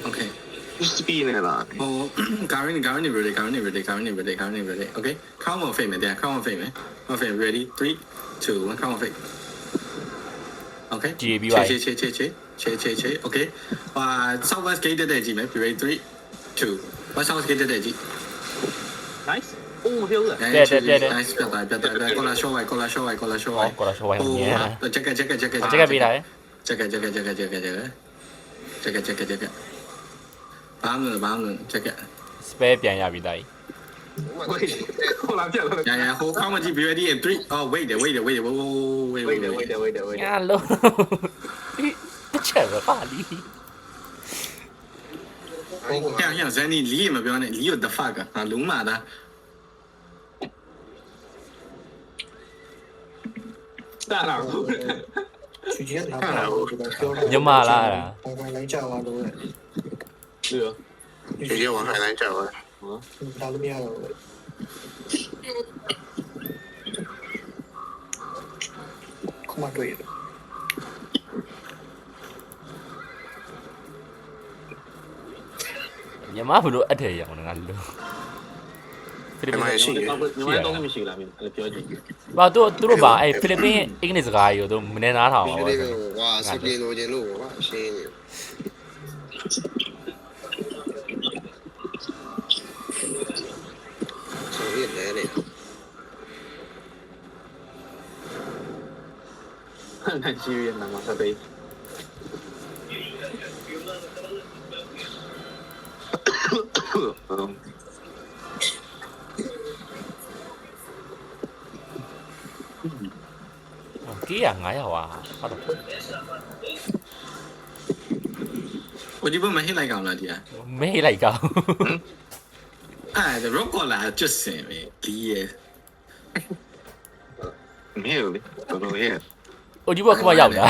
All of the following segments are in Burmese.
Okay. Speed là. Oh, Karen ready. Okay. Count one fame there. Count one fame. One fame ready. 3, 2, 1. Count one fame. Okay. Che. Okay. Southwest gate တဲ့ကြည့်မယ် ready 3, 2. West South gate တဲ့ကြည့် Nice. Oh, ပြောလား nice ပြတ်ကောလာ show ဝိုင် ကောလာရှော့ဝိုင်းနေ check ပေးတာလေ check ဘာမှမ check spare ပြန်ရပြီတာကြီး Wait. ခေါ်လာပြတ်လာ ညာဟို count မကြည့် be ready in 3. Oh wait. Wait. ငါလုံးတစ်ချက်ပဲပါလီ ညဇန်နီလီမပြောနဲ့လီကို the fuck ငါလုံးမာတာ တာလာ 去接他过来，我这边标着。 ညမလားအဲ့ဒါ 我刚来加完了， ဒီရော 直接往海南找啊！打路边了。空嘛对的。 ညမဘလို့အထက်ရအောင်ငါလုံးဖိလစ်ပင်း ညီမတော့မရှိလားမင်းအဲ့ပြောကြည့် ဘာသူတို့ပါအဲ့ဖိလစ်ပင်းအင်္ဂလိပ်စကားကြီးကိုသူမနေနားထောင်ပါ 你 ဘူး 那个哇，是边路线路哇，新的。手艺来了， နိုင်ရှိရနာမစပေး ကေးရ900ပါဟုတ်တော့ ဟိုဒီဘက်မဟစ်လိုက်ကောင်လားဒီอ่ะ မေးလိုက်ကောင်း အဲ့ the rock collar ကျွတ်စင်ပဲလီရဲ့ 没有的，都有。 အိုဒီဘကမရောက်တာ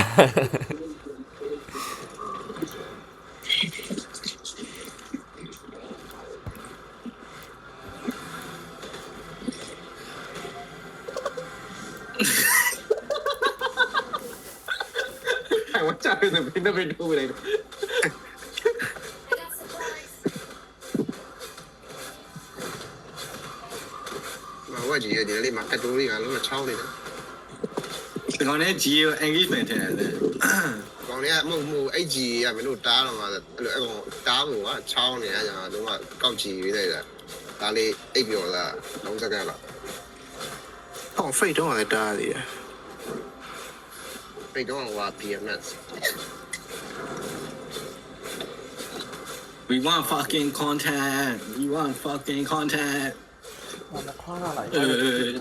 အဲ့ဝချရတယ်ဘယ်နဲ့ပဲထိုးလိုက် 我几个年里嘛，太多的，俺那么吵的呢。 ဒီကောင်နဲ့ G ကို engagement ထည့်တယ် 讲你木 A 级啊，没路打了嘛，那个打木啊，吵呢，呀，都嘛高级之类的，打你 A 表了，弄这个了。哦，费多少在打的？被动话 PMS， we want fucking content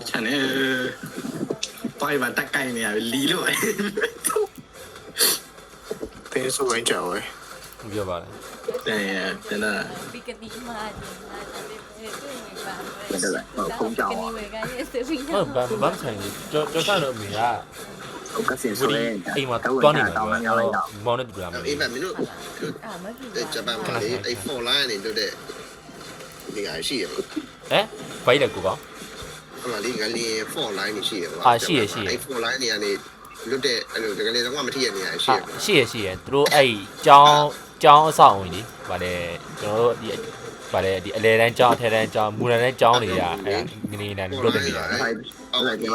ခြံနေတိုင်းပါတက်ကိုင်းနေရလီလို့ 得是稳脚哎。 ပြောပါလေ တဲ့တဲ့ 比个你妈的，对对对空调啊跟你们干也是不一 ဟုတ် 样。 ဘာမှဆိုင်ကျော်ဆန်တော့အမေက ဟုတ်ကဲ့စင်ဆိုရင် အိမ်မှာတွန်းနေမှာပဲမောင်းနေတူလာမယ် 一般没路，啊，没事。在这边嘛，你 4 line 你都得，你还是嘛， ဟမ်ဘိုက်တယ်ကိုကောင် 那么你4 line 你是嘛？啊是的是的 4 line 你啊你，路得，这个你我们体验你还是 ဟာ 嘛？ ရှိရသူတို့အဲ့ကျောင်းအဆောင်ဝင်လေဗာလေကျွန်တော်တို့ဒီဗာလေဒီအလဲတန်းကျောင်းအထက်တန်းကျောင်းမူလတန်းကျောင်းတွေကအဲ့ငနေနေလွတ်တယ်နေတာ အော်ဒီ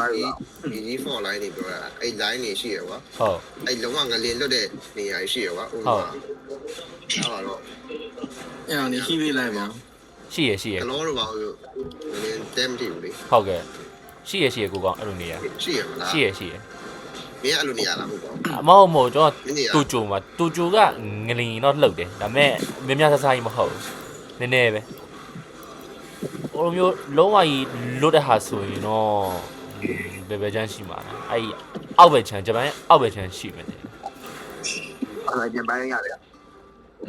4 line နေပြောတာအဲ့ line နေရှိရကွာ ဟုတ် အဲ့လုံးဝငလင်းလွတ်တဲ့နေရာရှိရကွာဥပမာအဲ့ပါတော့ အဲ့အောင်နေဟိပေးလိုက်ပါ ရှိရ ကလောတော့ပါဘူးငလင်းတဲမတည်ဘူးလေ ဟုတ်ကဲ့ရှိရကိုကောင်အဲ့လိုနေရ ရှိရမလား ရှိရ မင်းအဲ့လိုနေရလားမဟုတ်ပါဘူး အမဟုတ်ကျွန်တော်တူဂျိုမှာတူဂျိုကငလင်တော့လှုပ်တယ်ဒါပေမဲ့မြဆဆကြီးမဟုတ်နည်းနည်းပဲဟိုလိုမျိုးလုံးဝကြီးလွတ်တဲ့ဟာဆိုရင်တော့ဘယ်ချမ်းရှိမှာလဲအဲ့အောက်ဘက်ချမ်းဂျပန်အောက်ဘက်ချမ်းရှိမယ် အဲ့ဒါပြန်ပိုင်းရတယ်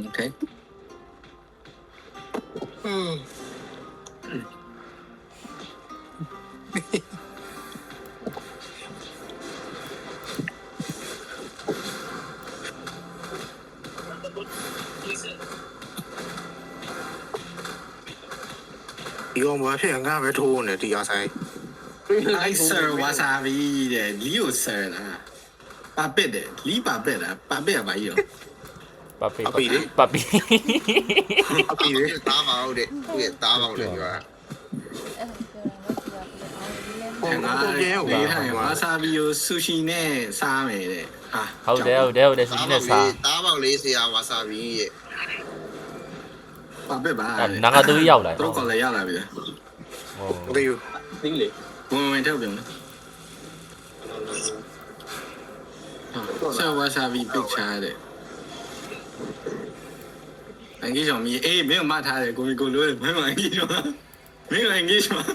okay ဒီကောင်ဘာဖြစ်ငါပဲထိုးနေဒီအားဆိုင် I sir wasabi တဲ့လီကို sir လားပါပစ်တယ်လီပါပစ်လားပါပစ်ရပါကြီးရော ပတ်ပေး အပီလေ ပတ်ပေး အပီလေ တားပါဦးတဲ့သူ့ရဲ့တားပါဦးလေပြောတာ အဲ့ဒါပြောတာမဟုတ်ဘူးပြအောင် ငါလေးထိုင်ဝါဆာဘီကိုဆူရှီနဲ့စားမယ်တဲ့ဟာ ဟုတ်တယ်ဆူကြီးနဲ့စား တားပေါက်လေးဆရာဝါဆာဘီရဲ့ ပါပဲပါ နာငါသူရောက်လာ တော့ကော်လည်းရလာပြီ ဟို ဒီယူ သီးလေ ဝင်ထုတ်ပြန်ဆာဝါဆာဘီပစ်ချာတဲ့အင်္ဂလိပ်ဆောင်မီအေးမင်းမထားတယ်ကိုလို့မင်းမအင်္ဂလိပ်ဆောင်မင်းအင်္ဂလိပ်ဆောင်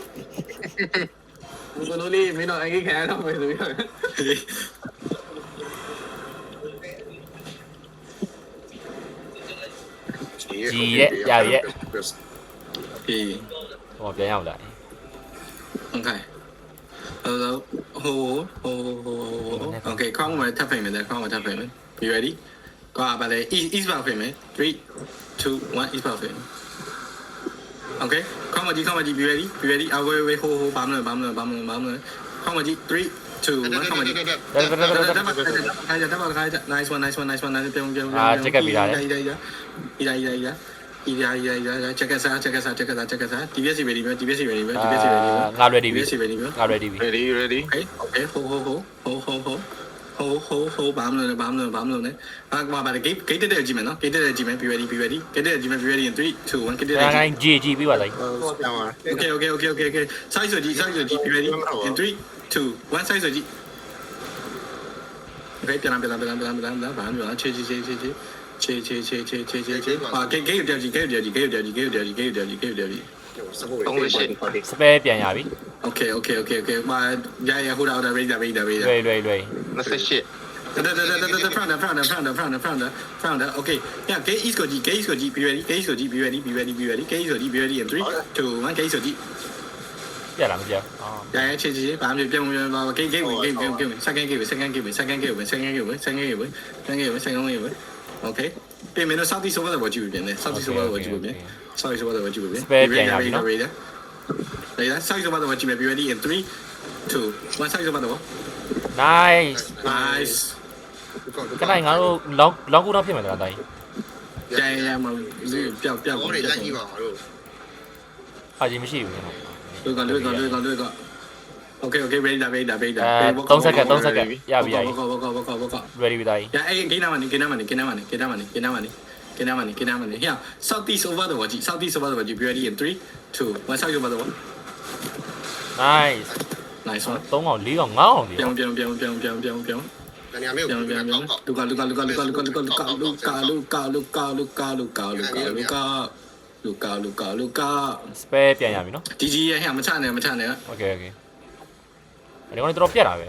ဘယ်လိုလေးမင်းတော့အင်္ဂိတ်ခံရတော့မယ်ဆိုပြီး အေး ဟောပြန်ရောက်လာ Okay. Okay, come on, tap payment there. Come on, tap payment. You ready? Go up, but east bound payment. 3, 2, 1, east bound payment. Okay, come on, be ready? Be ready? Wait, hold, bam. Come on, 3, 2, 1, come on. Nice one. Check us out. DBS ready. ငါ ready ပြီ ငါ ready ပြီ ready ready Okay, hold, bam. Ba ba gateတဲ့ကြည့်မယ်နော် gate တဲ့ကြည့်မယ် be ready. Gate တဲ့ကြည့်မယ် be ready in 3 2 1 gate တဲ့ ငါကြီးကြီးပြီးပါလိုက် ပြောင်းပါ Okay. Size ကြည့် be ready in 3 2 1 size ကြည့် Okay, ပြန်လာဘာလို့လဲချေဟာ gate တဲ့ကြည့် စပို့ စပဲပြန်ရပြီ Okay. Ma ya hold out ready. လွယ် 28 Front. Okay. Yeah, gate is go G. Be ready. Be ready. In 3 2 1 gate is go G. ပြလာမပြအော် Yeah, check. ဘာမှပြောင်းပြောင်း gate. Second gate. Okay. ပြင်မယ်တော့ South East over တော့ကြည့်ပြန်တယ် South East over တော့ကြည့်ပြန် South East over တော့ကြည့်ပြန် Ready. South East over တော့ကြည့်ပြန် Be ready in 3 2 1 South East over တော့ nice Nice. ကနိုင်ငါတို့လောင်းကူတော့ဖြစ်မယ်လားတိုင်း Yeah, မပြောက် ဟောနေလိုက်ကြည့်ပါတို့ ဟာကြီးမရှိဘူး လွယ်က Okay, ready. 3စက္ကန့်ရပြီရပြီ Book. ready ပြီတိုင်း Yeah, hey, get money. Here, Southeast over the watch. Be ready in 3 2 1 Southeast over the watch. nice Nice one. 3កောင်4កောင်5កောင်ဒီ ပြောင်း တဏှာမျိုး လူက စပဲပြန်ရပြီနော် ဒီကြီးရဲ့ဟဲ့မချနဲ့ okay အဲ့ဒီကောင်တော့ပြတ်တာပဲ